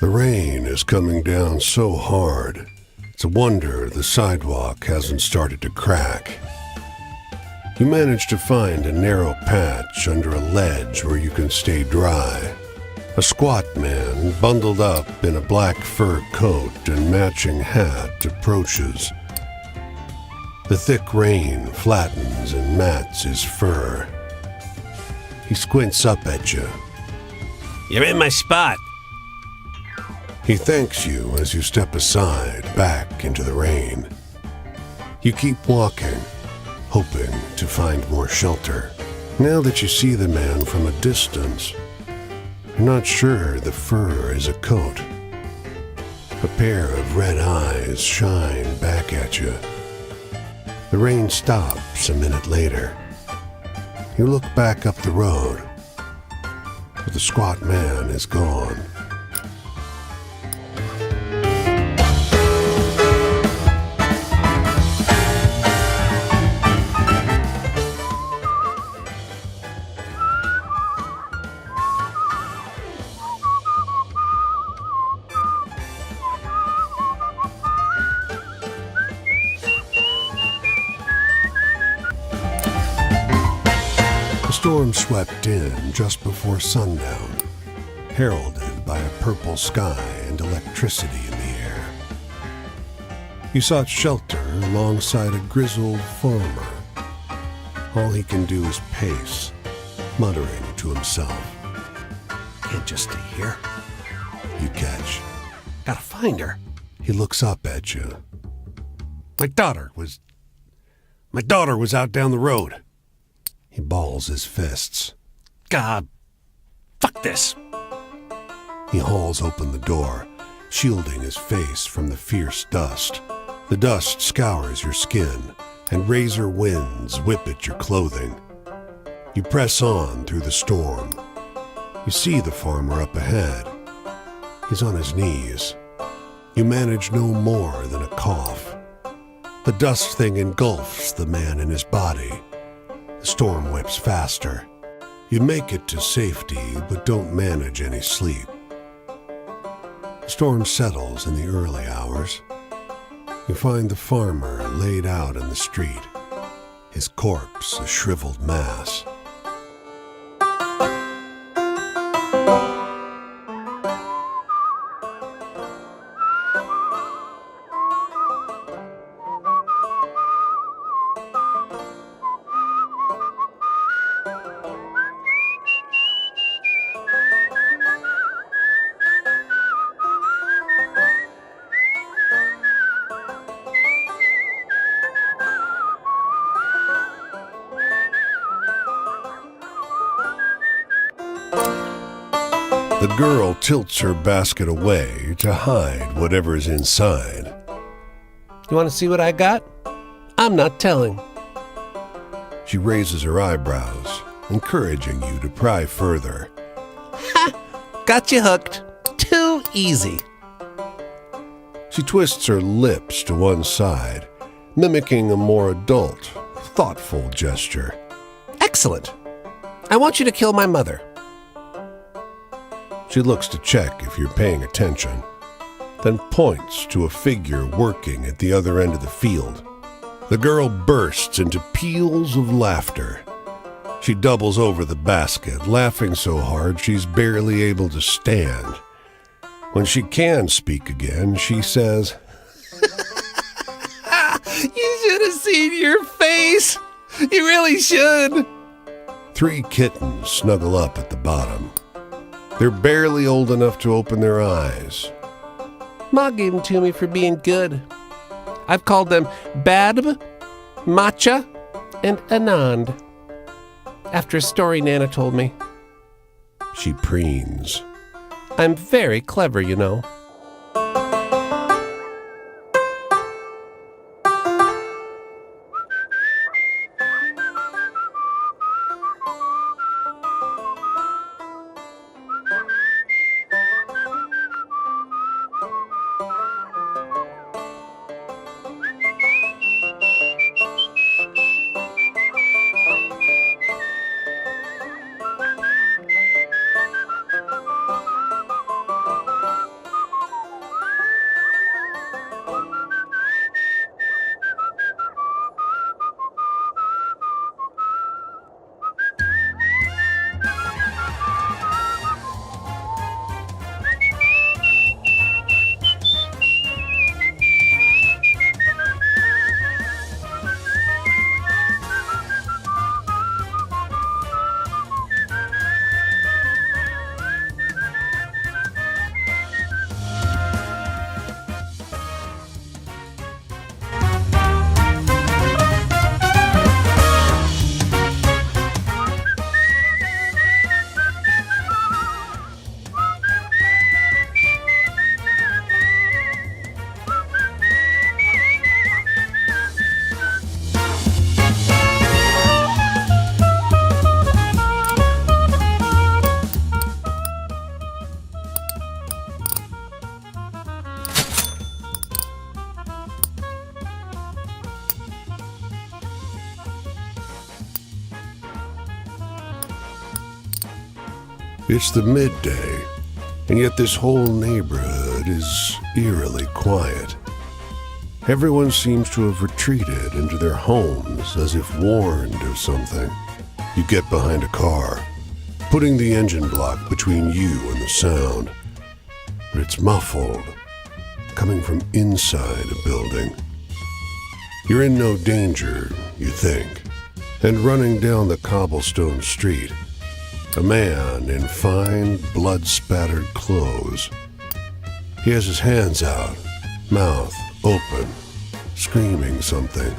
The rain is coming down so hard, it's a wonder the sidewalk hasn't started to crack. You manage to find a narrow patch under a ledge where you can stay dry. A squat man, bundled up in a black fur coat and matching hat, approaches. The thick rain flattens and mats his fur. He squints up at you. You're in my spot. He thanks you as you step aside, back into the rain. You keep walking, hoping to find more shelter. Now that you see the man from a distance, you're not sure the fur is a coat. A pair of red eyes shine back at you. The rain stops a minute later. You look back up the road, but the squat man is gone. The storm swept in just before sundown, heralded by a purple sky and electricity in the air. You sought shelter alongside a grizzled farmer. All he can do is pace, muttering to himself. Can't just stay here. You catch. Gotta find her. He looks up at you. My daughter was out down the road. He balls his fists. God, fuck this. He hauls open the door, shielding his face from the fierce dust. The dust scours your skin, and razor winds whip at your clothing. You press on through the storm. You see the farmer up ahead. He's on his knees. You manage no more than a cough. The dust thing engulfs the man in his body. The storm whips faster. You make it to safety, but don't manage any sleep. The storm settles in the early hours. You find the farmer laid out in the street, his corpse a shriveled mass. The girl tilts her basket away to hide whatever's inside. You want to see what I got? I'm not telling. She raises her eyebrows, encouraging you to pry further. Ha! Got you hooked. Too easy. She twists her lips to one side, mimicking a more adult, thoughtful gesture. Excellent. I want you to kill my mother. She looks to check if you're paying attention, then points to a figure working at the other end of the field. The girl bursts into peals of laughter. She doubles over the basket, laughing so hard she's barely able to stand. When she can speak again, she says, You should have seen your face. You really should. 3 kittens snuggle up at the bottom. They're barely old enough to open their eyes. Ma gave them to me for being good. I've called them Badb, Matcha, and Anand, after a story Nana told me. She preens. I'm very clever, you know. It's the midday, and yet this whole neighborhood is eerily quiet. Everyone seems to have retreated into their homes as if warned of something. You get behind a car, putting the engine block between you and the sound. But it's muffled, coming from inside a building. You're in no danger, you think, and running down the cobblestone street, a man in fine, blood-spattered clothes. He has his hands out, mouth open, screaming something.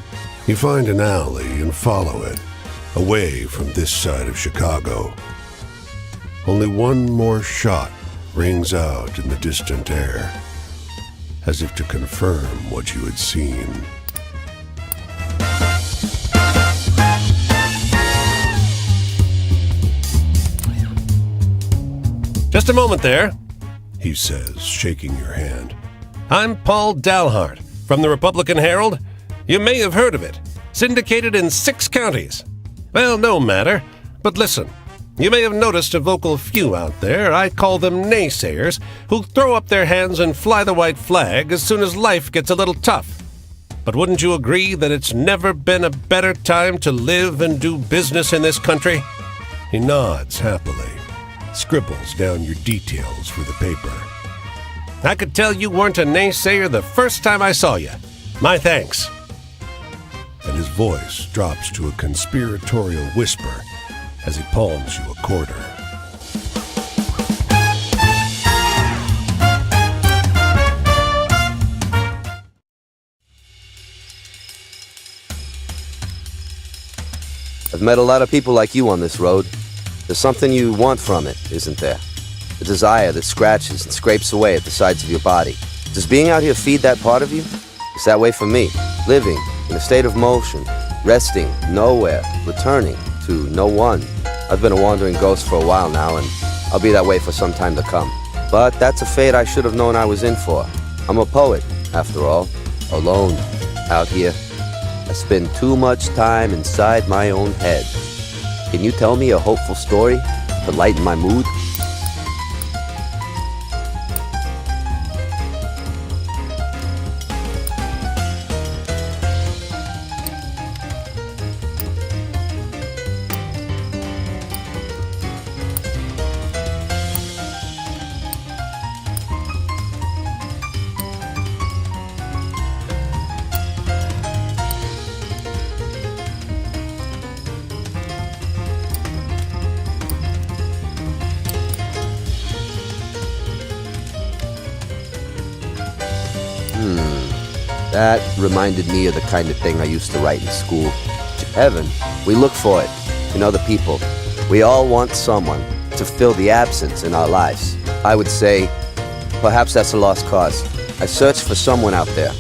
You find an alley and follow it, away from this side of Chicago. Only one more shot rings out in the distant air, as if to confirm what you had seen. Just a moment there, He says, shaking your hand. I'm Paul Dalhart from the Republican Herald. You may have heard of it. Syndicated in 6 counties. Well, no matter. But listen, you may have noticed a vocal few out there. I call them naysayers, who throw up their hands and fly the white flag as soon as life gets a little tough. But wouldn't you agree that it's never been a better time to live and do business in this country? He nods happily, scribbles down your details for the paper. I could tell you weren't a naysayer the first time I saw you. My thanks. And his voice drops to a conspiratorial whisper as he palms you a quarter. I've met a lot of people like you on this road. There's something you want from it, isn't there? A desire that scratches and scrapes away at the sides of your body. Does being out here feed that part of you? It's that way for me. Living in a state of motion, resting nowhere, returning to no one. I've been a wandering ghost for a while now, and I'll be that way for some time to come. But that's a fate I should have known I was in for. I'm a poet, after all, alone, out here. I spend too much time inside my own head. Can you tell me a hopeful story to lighten my mood? That reminded me of the kind of thing I used to write in school. Heaven, we look for it in other people. We all want someone to fill the absence in our lives. I would say, perhaps that's a lost cause. I search for someone out there,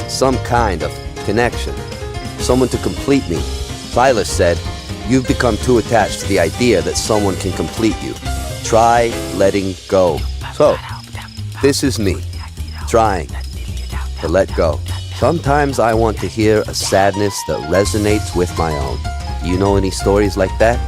some kind of connection, someone to complete me. Silas said, you've become too attached to the idea that someone can complete you. Try letting go. So, this is me, trying to let go. Sometimes I want to hear a sadness that resonates with my own. Do you know any stories like that?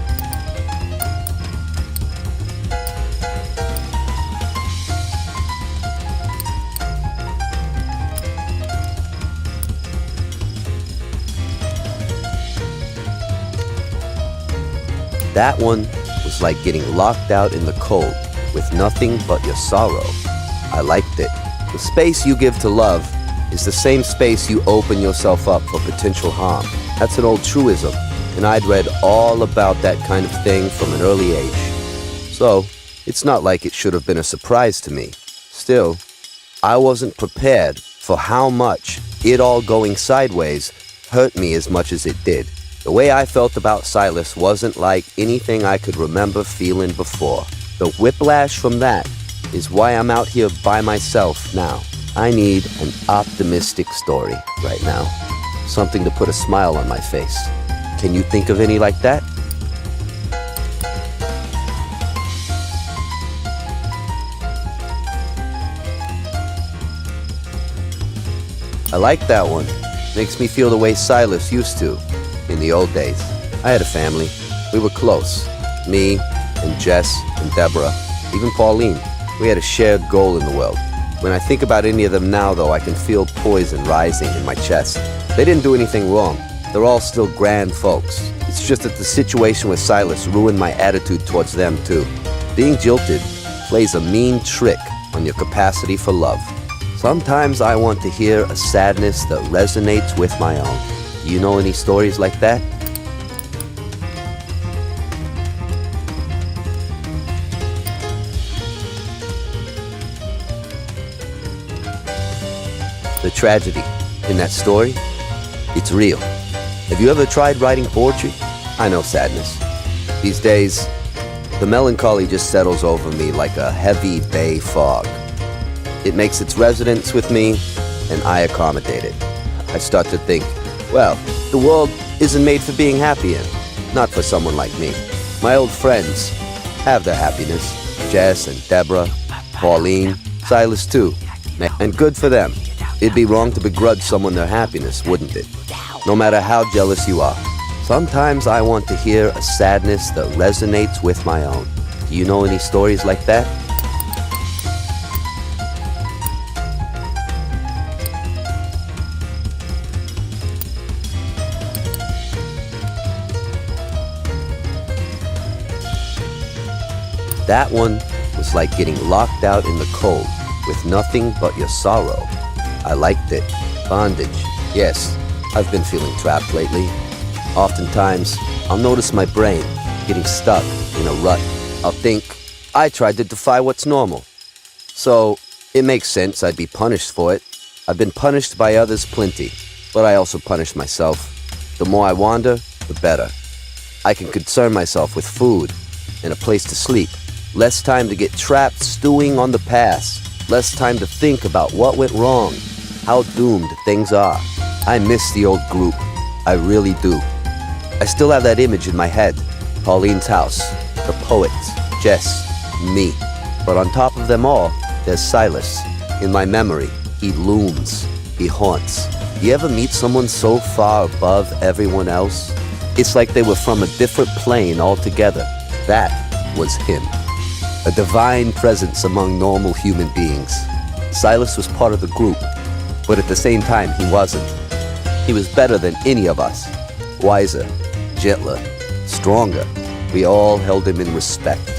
That one was like getting locked out in the cold with nothing but your sorrow. I liked it. The space you give to love is the same space you open yourself up for potential harm. That's an old truism, and I'd read all about that kind of thing from an early age. So, it's not like it should have been a surprise to me. Still, I wasn't prepared for how much it all going sideways hurt me as much as it did. The way I felt about Silas wasn't like anything I could remember feeling before. The whiplash from that is why I'm out here by myself now. I need an optimistic story right now. Something to put a smile on my face. Can you think of any like that? I like that one. Makes me feel the way Silas used to in the old days. I had a family. We were close. Me and Jess and Deborah, even Pauline, we had a shared goal in the world. When I think about any of them now, though, I can feel poison rising in my chest. They didn't do anything wrong. They're all still grand folks. It's just that the situation with Silas ruined my attitude towards them, too. Being jilted plays a mean trick on your capacity for love. Sometimes I want to hear a sadness that resonates with my own. You know any stories like that? The tragedy in that story, it's real. Have you ever tried writing poetry? I know sadness. These days, the melancholy just settles over me like a heavy bay fog. It makes its residence with me, and I accommodate it. I start to think, well, the world isn't made for being happy in, not for someone like me. My old friends have their happiness. Jess and Deborah, Pauline, Silas too. And good for them. It'd be wrong to begrudge someone their happiness, wouldn't it? No matter how jealous you are. Sometimes I want to hear a sadness that resonates with my own. Do you know any stories like that? That one was like getting locked out in the cold with nothing but your sorrow. I liked it. Bondage. Yes, I've been feeling trapped lately. Oftentimes, I'll notice my brain getting stuck in a rut. I'll think, I tried to defy what's normal. So, it makes sense I'd be punished for it. I've been punished by others plenty, but I also punish myself. The more I wander, the better. I can concern myself with food and a place to sleep. Less time to get trapped stewing on the past. Less time to think about what went wrong, how doomed things are. I miss the old group. I really do. I still have that image in my head. Pauline's house, the poet, Jess, me. But on top of them all, there's Silas. In my memory, he looms, he haunts. You ever meet someone so far above everyone else? It's like they were from a different plane altogether. That was him. A divine presence among normal human beings. Silas was part of the group, but at the same time, he wasn't. He was better than any of us. Wiser, gentler, stronger. We all held him in respect.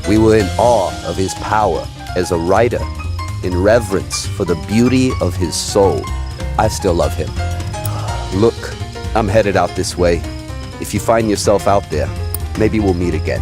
We were in awe of his power as a writer, in reverence for the beauty of his soul. I still love him. Look, I'm headed out this way. If you find yourself out there, maybe we'll meet again.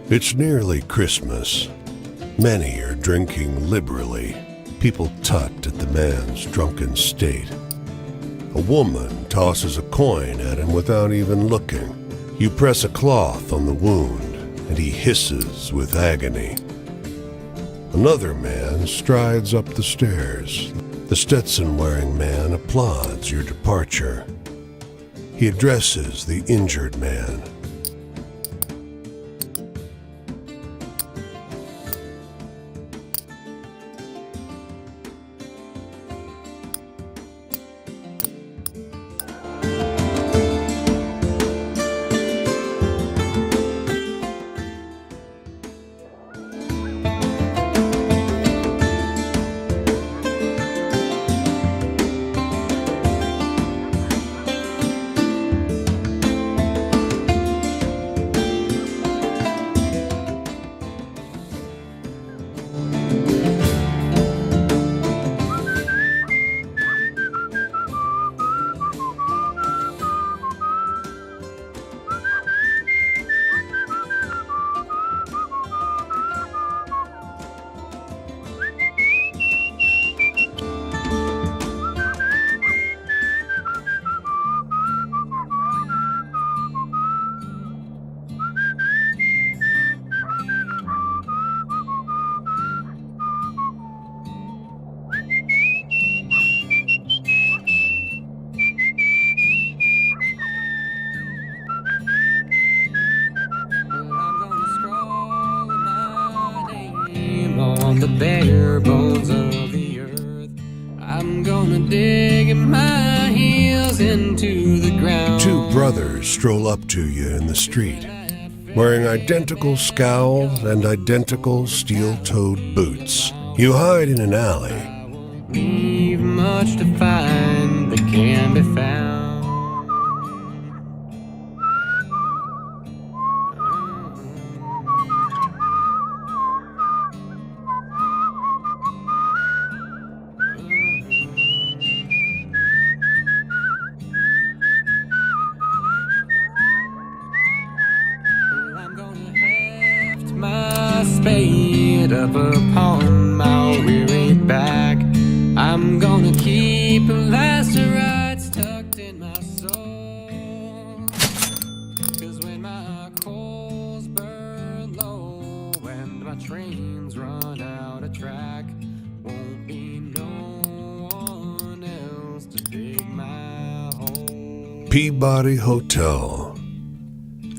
It's nearly Christmas. Many are drinking liberally. People tut at the man's drunken state. A woman tosses a coin at him without even looking. You press a cloth on the wound, and he hisses with agony. Another man strides up the stairs. The Stetson-wearing man applauds your departure. He addresses the injured man. On the bare bones of the earth, I'm gonna dig my heels into the ground. Two brothers stroll up to you in the street, wearing identical scowls and identical steel-toed boots. You hide in an alley. Leave much to find that can be found. Spade up upon my weary back. I'm gonna keep lacerates tucked in my soul. 'Cause when my coals burn low and my trains run out of track, won't be no one else to dig my hole. Peabody Hotel.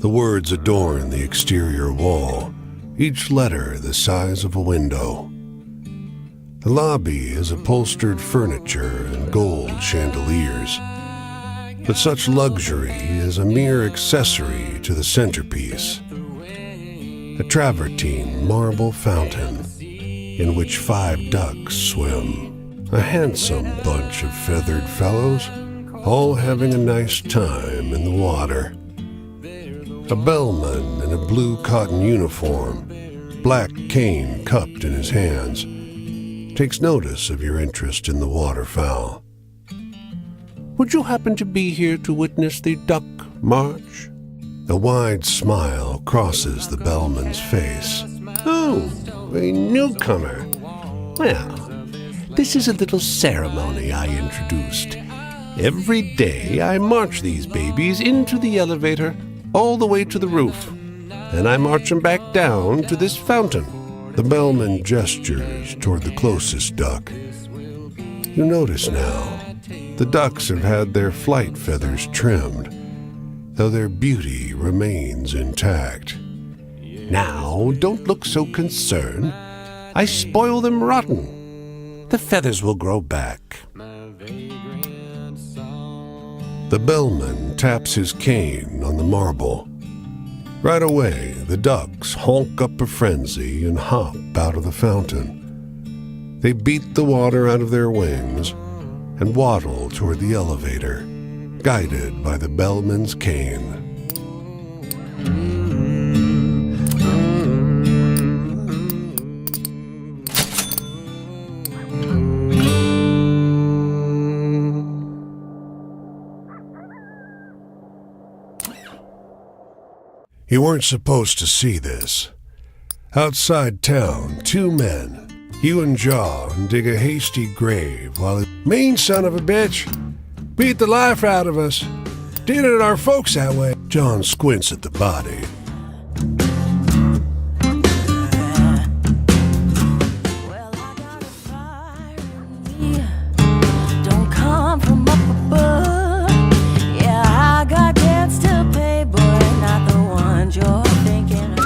The words adorn the exterior wall, each letter the size of a window. The lobby is upholstered furniture and gold chandeliers, but such luxury is a mere accessory to the centerpiece. A travertine marble fountain in which 5 ducks swim, a handsome bunch of feathered fellows, all having a nice time in the water. A bellman in a blue cotton uniform, black cane cupped in his hands, takes notice of your interest in the waterfowl. "Would you happen to be here to witness the duck march?" A wide smile crosses the bellman's face. "Oh, a newcomer. Well, this is a little ceremony I introduced. Every day I march these babies into the elevator all the way to the roof. Then I march them back down to this fountain." The bellman gestures toward the closest duck. You notice now, the ducks have had their flight feathers trimmed, though their beauty remains intact. "Now, don't look so concerned. I spoil them rotten. The feathers will grow back." The bellman taps his cane on the marble. Right away, the ducks honk up a frenzy and hop out of the fountain. They beat the water out of their wings and waddle toward the elevator, guided by the bellman's cane. You weren't supposed to see this. Outside town, 2 men, You and John dig a hasty grave while the mean son of a bitch beat the life out of us. Did it our folks that way. John squints at the body. Well, I got a fire in me. Don't come from up above. Yeah, I got debts to pay, but not the ones you're thinking of.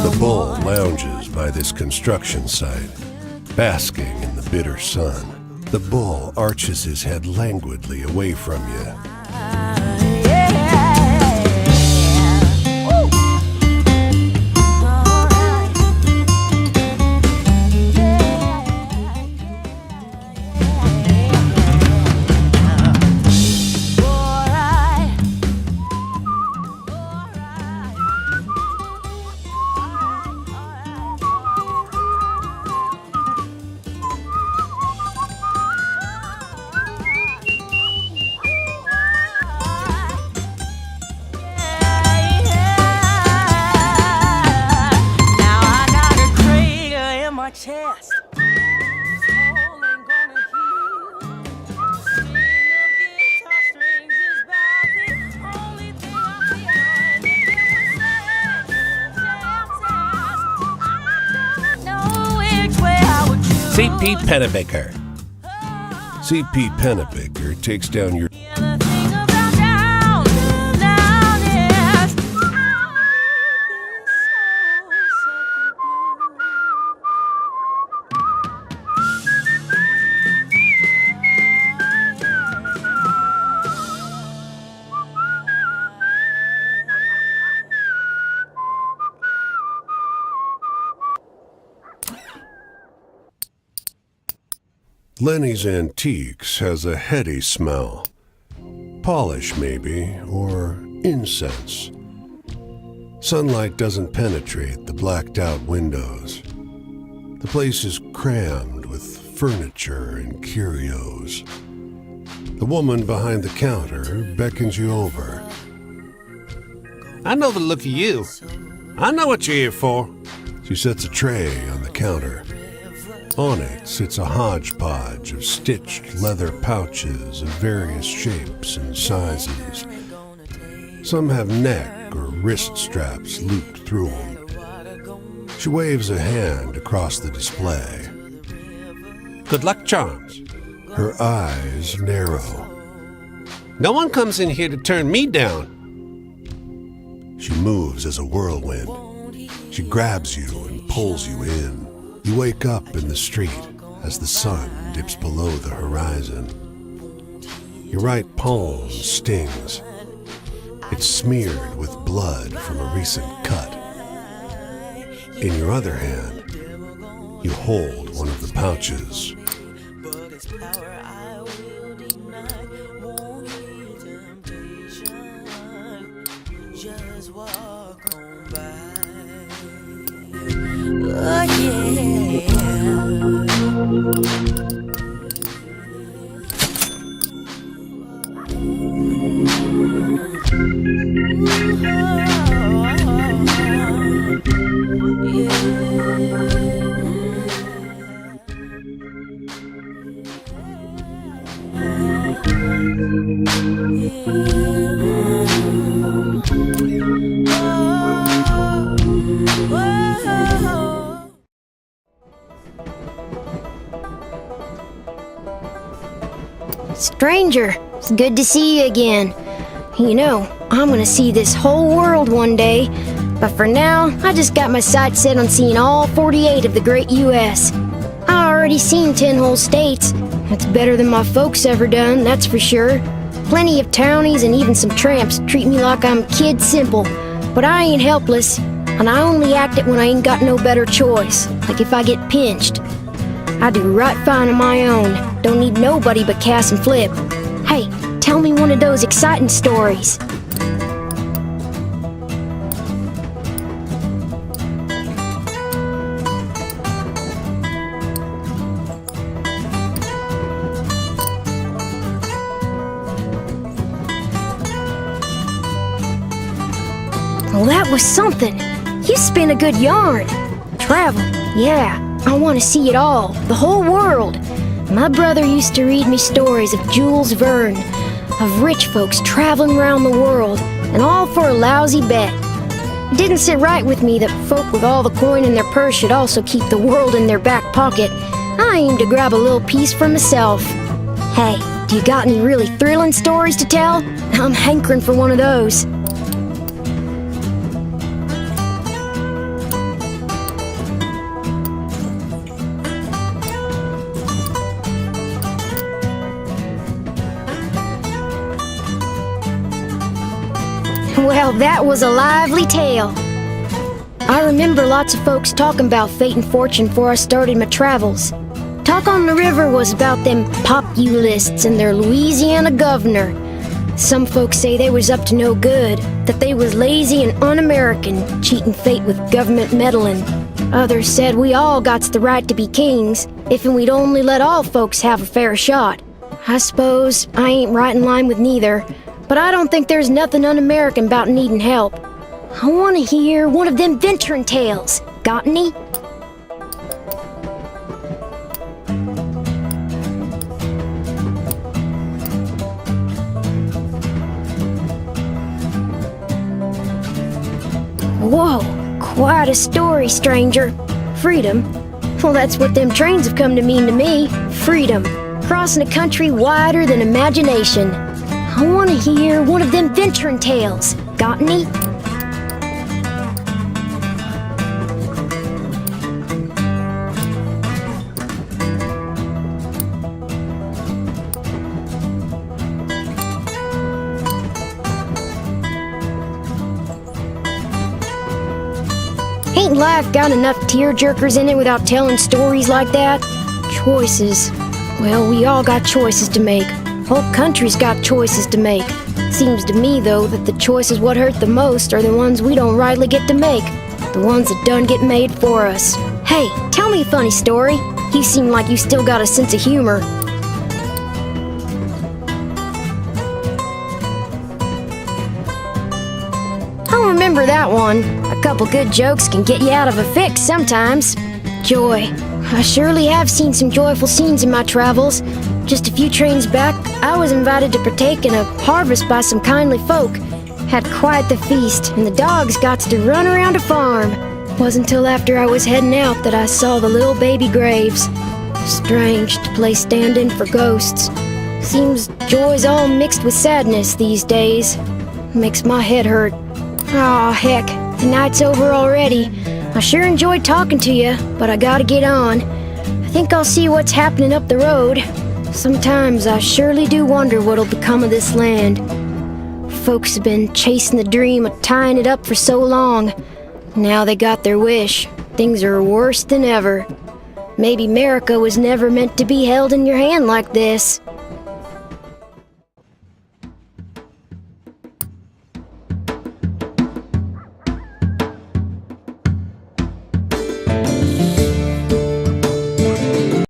The bull lounges by this construction site, basking in the bitter sun. The bull arches his head languidly away from you. Chest. This hole ain't gonna heal. The string of guitar strings is about the only thing I feel. And if it was sad, I don't know which way I would choose. C.P. Pennebaker. C.P. Pennebaker takes down your The thing about down is Lenny's Antiques has a heady smell. Polish, maybe, or incense. Sunlight doesn't penetrate the blacked-out windows. The place is crammed with furniture and curios. The woman behind the counter beckons you over. I know the look of you. I know what you're here for. She sets a tray on the counter. On it sits a hodgepodge of stitched leather pouches of various shapes and sizes. Some have neck or wrist straps looped through them. She waves a hand across the display. Good luck charms. Her eyes narrow. No one comes in here to turn me down. She moves as a whirlwind. She grabs you and pulls you in. You wake up in the street as the sun dips below the horizon. Your right palm stings. It's smeared with blood from a recent cut. In your other hand, you hold one of the pouches. Stranger, it's good to see you again. You know, I'm gonna see this whole world one day. But for now, I just got my sights set on seeing all 48 of the great U.S. I already seen 10 whole states. That's better than my folks ever done, that's for sure. Plenty of townies and even some tramps treat me like I'm kid simple. But I ain't helpless, and I only act it when I ain't got no better choice, like if I get pinched. I do right fine on my own. Don't need nobody but Cass and Flip. Hey, tell me one of those exciting stories. Well, that was something. You spin a good yarn. Travel, yeah, I want to see it all, the whole world. My brother used to read me stories of Jules Verne, of rich folks traveling around the world, and all for a lousy bet. It didn't sit right with me that folk with all the coin in their purse should also keep the world in their back pocket. I aim to grab a little piece for myself. Hey, do you got any really thrilling stories to tell? I'm hankering for one of those. Well, that was a lively tale. I remember lots of folks talking about fate and fortune before I started my travels. Talk on the river was about them populists and their Louisiana governor. Some folks say they was up to no good, that they was lazy and un-American, cheating fate with government meddling. Others said we all got the right to be kings, if and we'd only let all folks have a fair shot. I suppose I ain't right in line with neither, but I don't think there's nothing un-American about needing help. I want to hear one of them venturing tales. Got any? Whoa, quite a story, stranger. Freedom? Well, that's what them trains have come to mean to me. Freedom. Crossing a country wider than imagination. I want to hear one of them venturing tales. Got any? Ain't life got enough tear-jerkers in it without telling stories like that? Choices. Well, we all got choices to make. Whole country's got choices to make. Seems to me, though, that the choices what hurt the most are the ones we don't rightly get to make. The ones that done get made for us. Hey, tell me a funny story. You seem like you still got a sense of humor. I'll remember that one. A couple good jokes can get you out of a fix sometimes. Joy. I surely have seen some joyful scenes in my travels. Just a few trains back, I was invited to partake in a harvest by some kindly folk. Had quite the feast, and the dogs got to run around a farm. Wasn't till after I was heading out that I saw the little baby graves. Strange to play stand-in for ghosts. Seems joy's all mixed with sadness these days. Makes my head hurt. Aw, heck, the night's over already. I sure enjoyed talking to you, but I gotta get on. I think I'll see what's happening up the road. Sometimes I surely do wonder what'll become of this land. Folks have been chasing the dream of tying it up for so long. Now they got their wish. Things are worse than ever. Maybe America was never meant to be held in your hand like this.